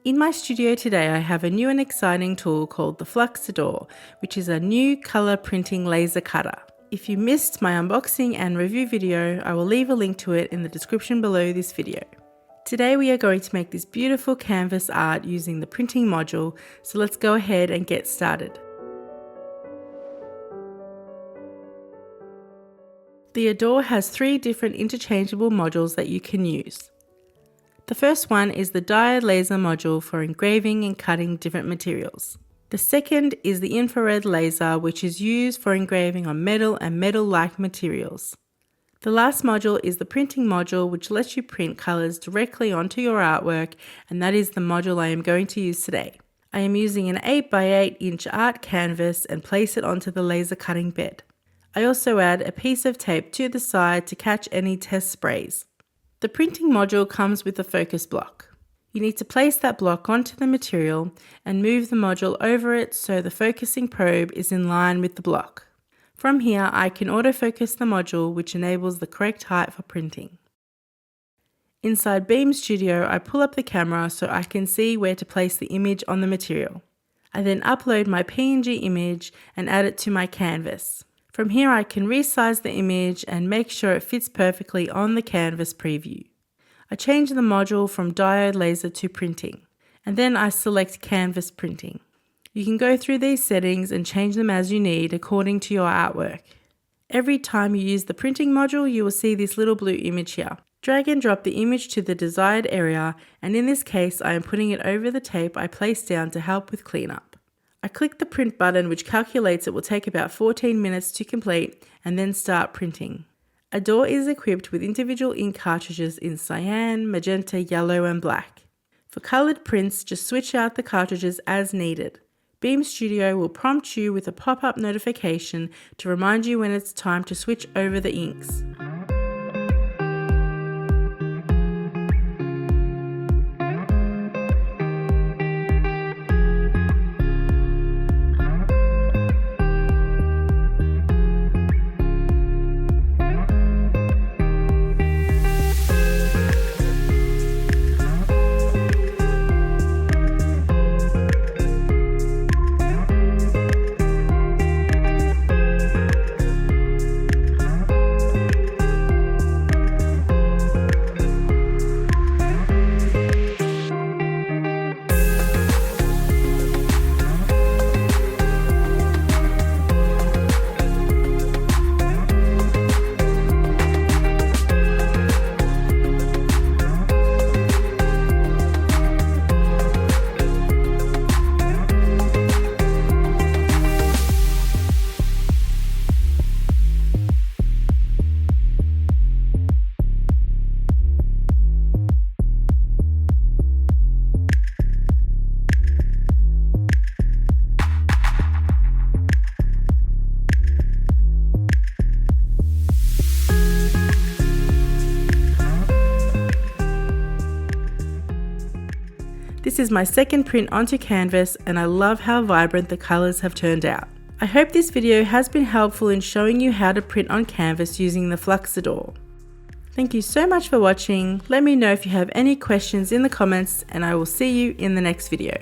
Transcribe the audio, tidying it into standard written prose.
In my studio today, I have a new and exciting tool called the FLUX Ador, which is a new color printing laser cutter. If you missed my unboxing and review video, I will leave a link to it in the description below this video. Today we are going to make this beautiful canvas art using the printing module, so let's go ahead and get started. The Ador has 3 different interchangeable modules that you can use. The first one is the diode laser module for engraving and cutting different materials. The second is the infrared laser, which is used for engraving on metal and metal-like materials. The last module is the printing module, which lets you print colors directly onto your artwork, and that is the module I am going to use today. I am using an 8x8 inch art canvas and place it onto the laser cutting bed. I also add a piece of tape to the side to catch any test sprays. The printing module comes with a focus block. You need to place that block onto the material and move the module over it so the focusing probe is in line with the block. From here, I can autofocus the module, which enables the correct height for printing. Inside Beam Studio, I pull up the camera so I can see where to place the image on the material. I then upload my PNG image and add it to my canvas. From here I can resize the image and make sure it fits perfectly on the canvas preview. I change the module from diode laser to printing, and then I select canvas printing. You can go through these settings and change them as you need according to your artwork. Every time you use the printing module, you will see this little blue image here. Drag and drop the image to the desired area, and in this case I am putting it over the tape I placed down to help with cleanup. I click the print button, which calculates it will take about 14 minutes to complete, and then start printing. Ador is equipped with individual ink cartridges in cyan, magenta, yellow and black. For coloured prints, just switch out the cartridges as needed. Beam Studio will prompt you with a pop-up notification to remind you when it's time to switch over the inks. This is my second print onto canvas, and I love how vibrant the colours have turned out. I hope this video has been helpful in showing you how to print on canvas using the FLUX Ador. Thank you so much for watching. Let me know if you have any questions in the comments, and I will see you in the next video.